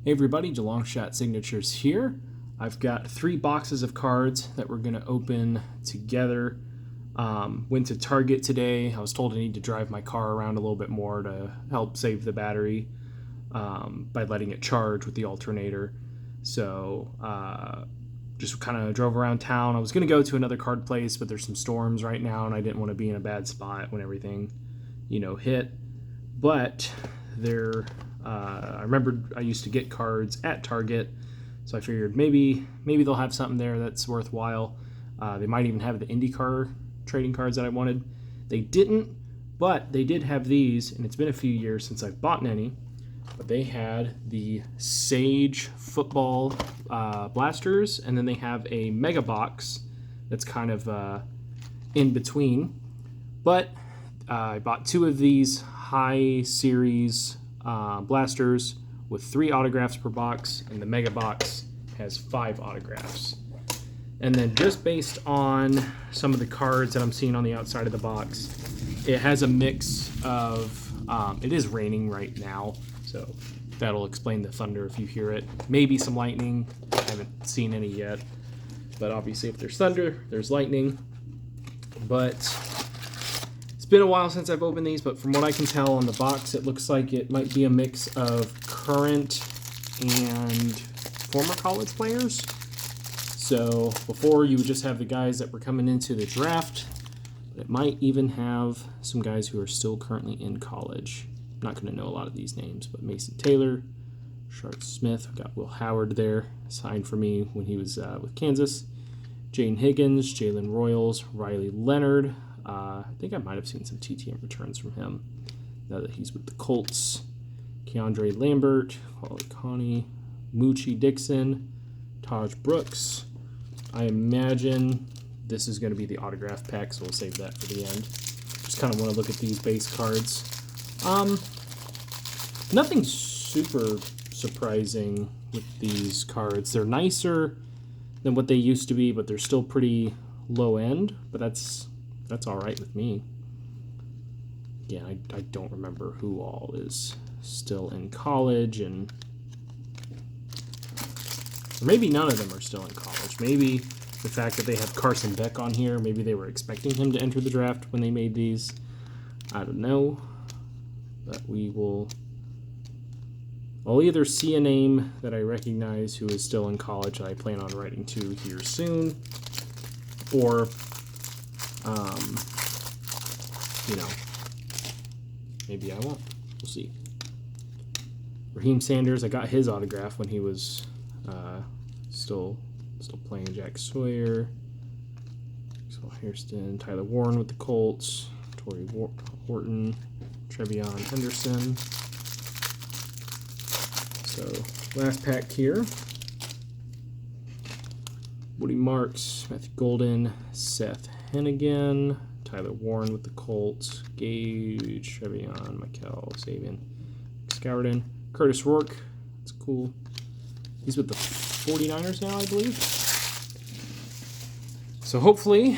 Hey everybody, Longshot Signatures here. I've got 3 boxes of cards that we're going to open together. Went to Target today. I was told I need to drive my car around a little bit more to help save the battery by letting it charge with the alternator. So just kind of drove around town. I was going to go to another card place, but there's some storms right now and I didn't want to be in a bad spot when everything, hit. But I remembered I used to get cards at Target, so I figured maybe they'll have something there that's worthwhile. They might even have the IndyCar trading cards that I wanted. They didn't, but they did have these, and it's been a few years since I've bought any. But they had the Sage football blasters, and then they have a mega box that's kind of in between. But I bought 2 of these high series blasters with 3 autographs per box, and the mega box has 5 autographs. And then just based on some of the cards that I'm seeing on the outside of the box, it has a mix of it is raining right now, so that'll explain the thunder if you hear it. Maybe some lightning. I haven't seen any yet, but obviously if there's thunder, there's lightning. But it's been a while since I've opened these, but from what I can tell on the box, it looks like it might be a mix of current and former college players. So before, you would just have the guys that were coming into the draft, but it might even have some guys who are still currently in college. I'm not going to know a lot of these names, but Mason Taylor, Sharp Smith, we've got Will Howard there, signed for me when he was with Kansas, Jane Higgins, Jalen Royals, Riley Leonard. I think I might have seen some TTM returns from him now that he's with the Colts. Keandre Lambert, Wally Connie, Moochie Dixon, Taj Brooks. I imagine this is going to be the autograph pack, so we'll save that for the end. Just kind of want to look at these base cards. Nothing super surprising with these cards. They're nicer than what they used to be, but they're still pretty low end, but that's all right with me. Yeah, I don't remember who all is still in college, or maybe none of them are still in college. Maybe the fact that they have Carson Beck on here, maybe they were expecting him to enter the draft when they made these. I don't know, but I'll either see a name that I recognize who is still in college that I plan on writing to here soon, or maybe I won't. We'll see. Raheem Sanders, I got his autograph when he was still playing. Jack Sawyer, Maxwell Hairston, Tyler Warren with the Colts, Torrey Horton, Trevion Henderson. So last pack here. Woody Marks, Matthew Golden, Seth Hennigan, Tyler Warren with the Colts, Gage, Trevion, Michael, Sabian, Scouterden, Curtis Rourke. That's cool. He's with the 49ers now, I believe. So hopefully,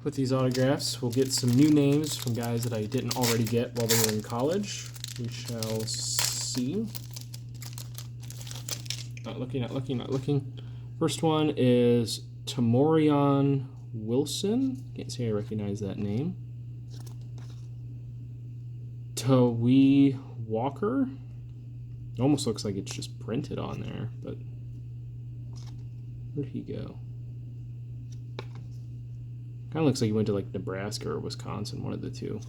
with these autographs, we'll get some new names from guys that I didn't already get while they were in college. We shall see. Not looking. First one is Tamorion Wilson. Can't say I recognize that name. Tawee Walker. It almost looks like it's just printed on there, but where'd he go? Kind of looks like he went to like Nebraska or Wisconsin, one of the two.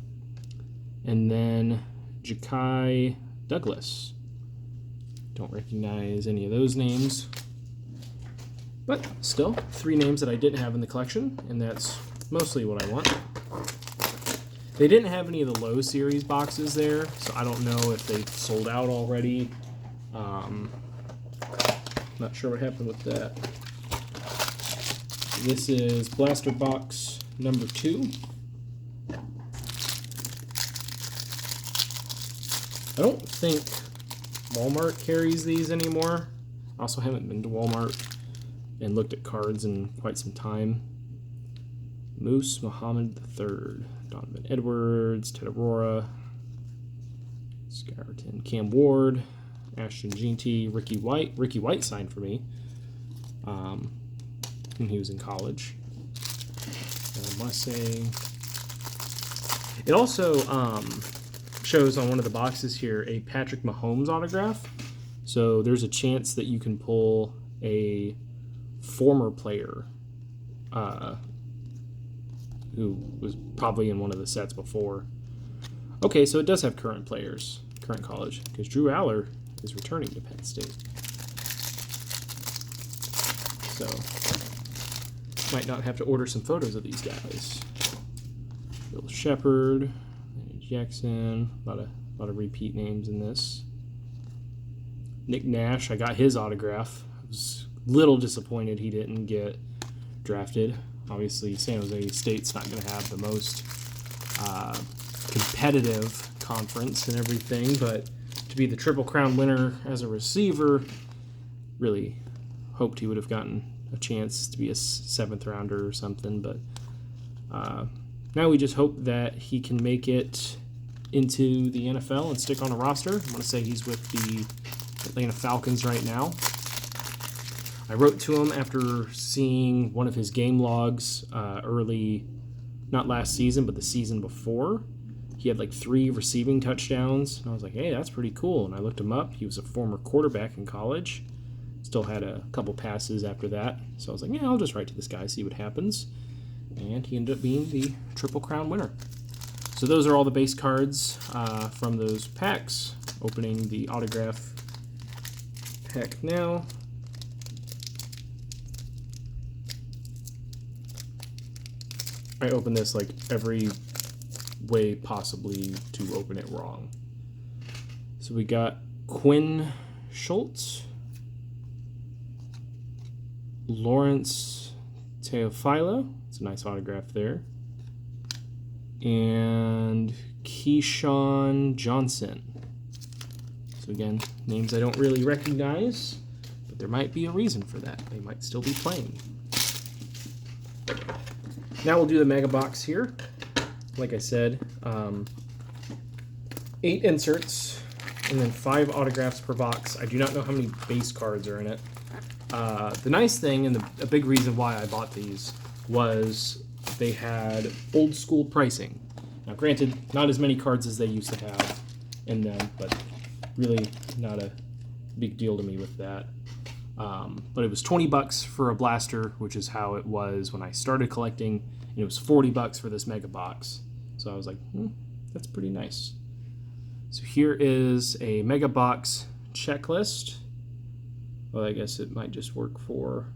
And then Ja'Kai Douglas. Don't recognize any of those names. But still, 3 names that I didn't have in the collection, and that's mostly what I want. They didn't have any of the low series boxes there, so I don't know if they sold out already. Not sure what happened with that. This is Blaster Box number 2. I don't think Walmart carries these anymore. I also haven't been to Walmart and looked at cards in quite some time. Moose Muhammad III, Donovan Edwards, Ted Aurora, Scourton, Cam Ward, Ashton Jeanty, Ricky White. Ricky White signed for me when he was in college. And I want to say it also shows on one of the boxes here a Patrick Mahomes autograph. So there's a chance that you can pull a former player who was probably in one of the sets before. Okay, so it does have current players, current college, because Drew Aller is returning to Penn State. So, might not have to order some photos of these guys. Bill Shepard, Jackson, a lot of repeat names in this. Nick Nash, I got his autograph. I was a little disappointed he didn't get drafted. Obviously, San Jose State's not going to have the most competitive conference and everything, but to be the Triple Crown winner as a receiver, really hoped he would have gotten a chance to be a 7th rounder or something. But now we just hope that he can make it into the NFL and stick on a roster. I want to say he's with the Atlanta Falcons right now. I wrote to him after seeing one of his game logs early, not last season, but the season before. He had like 3 receiving touchdowns, and I was like, hey, that's pretty cool. And I looked him up. He was a former quarterback in college. Still had a couple passes after that. So I was like, yeah, I'll just write to this guy, see what happens. And he ended up being the Triple Crown winner. So those are all the base cards from those packs. Opening the autograph pack now. I open this like every way possibly to open it wrong. So we got Quinn Schultz, Lawrence Teofilo, it's a nice autograph there, and Keyshawn Johnson. So again, names I don't really recognize, but there might be a reason for that. They might still be playing. Now we'll do the mega box here. Like I said, 8 inserts and then 5 autographs per box. I do not know how many base cards are in it. The nice thing and a big reason why I bought these was they had old school pricing. Now granted, not as many cards as they used to have in them, but really not a big deal to me with that. But it was $20 for a blaster, which is how it was when I started collecting, and it was $40 for this mega box. So I was like, that's pretty nice. So here is a mega box checklist. Well, I guess it might just work for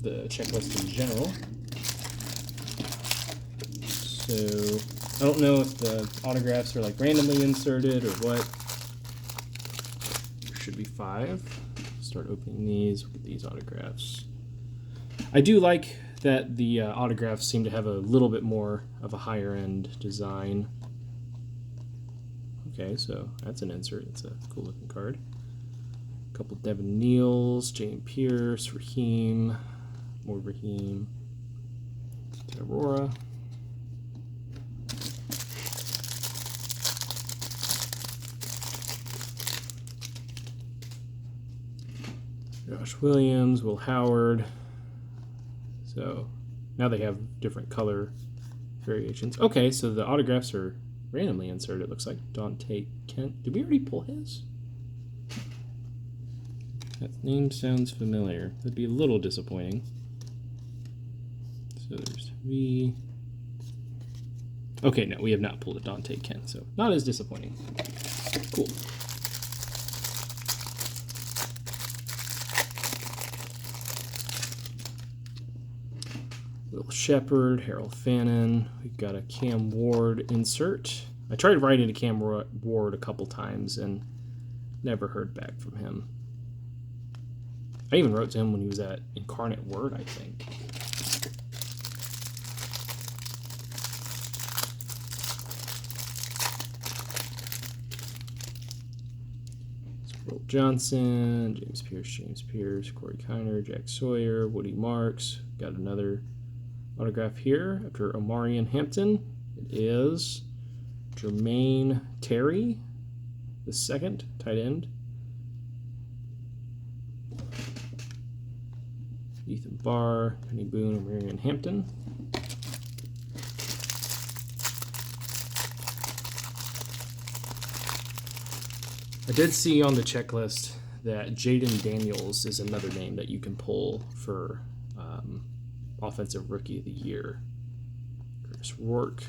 the checklist in general. So I don't know if the autographs are like randomly inserted or what. There should be 5. Start opening these. Look at these autographs. I do like that the autographs seem to have a little bit more of a higher end design. Okay, so that's an insert. It's a cool looking card. A couple Devin Neals, Jane Pierce, Raheem, more Raheem, Aurora. Josh Williams, Will Howard. So now they have different color variations. Okay, so the autographs are randomly inserted. It looks like Dante Kent. Did we already pull his? That name sounds familiar. That'd be a little disappointing. So there's V. Okay, no, we have not pulled a Dante Kent, so not as disappointing. Cool. Will Shepard, Harold Fannin. We've got a Cam Ward insert. I tried writing to Cam Ward a couple times and never heard back from him. I even wrote to him when he was at Incarnate Word, I think. Will Johnson, James Pierce, Corey Kiner, Jack Sawyer, Woody Marks. Got another autograph here after Omarion Hampton. It is Jermaine Terry, the second, tight end. Ethan Barr, Penny Boone, and Marion Hampton. I did see on the checklist that Jaden Daniels is another name that you can pull for Offensive Rookie of the Year. Chris Rourke,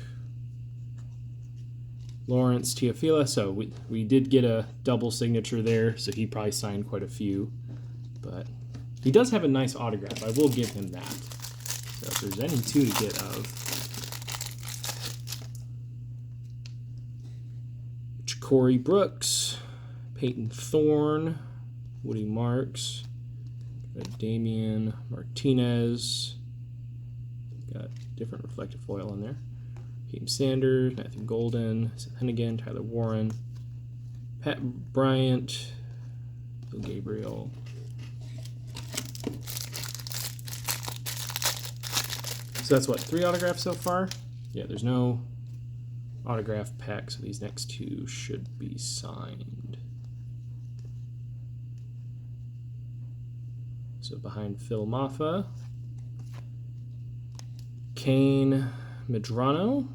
Lawrence Teofila. So we did get a double signature there, so he probably signed quite a few. But he does have a nice autograph. I will give him that. So if there's any two to get of. Corey Brooks, Peyton Thorne, Woody Marks, got Damian Martinez, got different reflective foil in there. Keaton Sanders, Matthew Golden, Seth Hennigan, Tyler Warren, Pat Bryant, Bill Gabriel. So that's what, 3 autographs so far? Yeah, there's no autograph pack, so these next 2 should be signed. So behind Phil Maffa, Kane Medrano,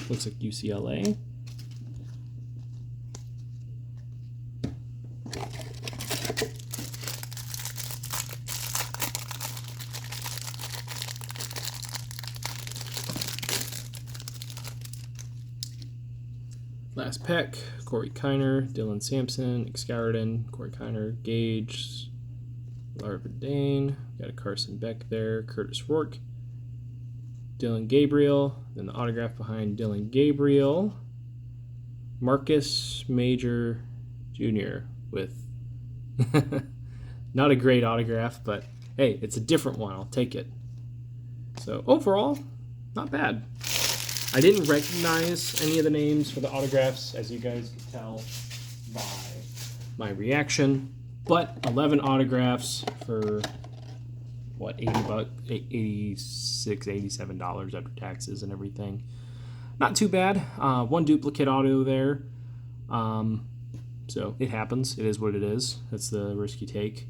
looks like UCLA. Last Peck, Corey Kiner, Dylan Sampson, Excaritan, Corey Kiner, Gage, Lara Verdane, got a Carson Beck there, Curtis Rourke, Dylan Gabriel, then the autograph behind Dylan Gabriel, Marcus Major Jr. with not a great autograph, but hey, it's a different one. I'll take it. So overall, not bad. I didn't recognize any of the names for the autographs, as you guys could tell by my reaction. But 11 autographs for what, $80, $86, $87 after taxes and everything. Not too bad. 1 duplicate auto there. So it happens. It is what it is. That's the risk you take.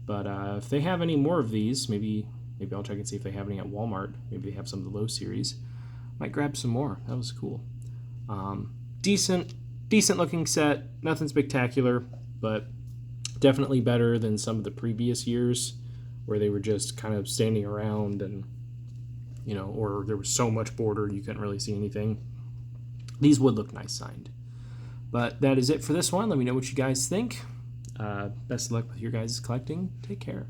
But if they have any more of these, maybe I'll check and see if they have any at Walmart. Maybe they have some of the low series. Might grab some more. That was cool. Decent looking set. Nothing spectacular, but definitely better than some of the previous years where they were just kind of standing around and, you know, or there was so much border you couldn't really see anything. These would look nice signed. But that is it for this one. Let me know what you guys think. Best of luck with your guys' collecting. Take care.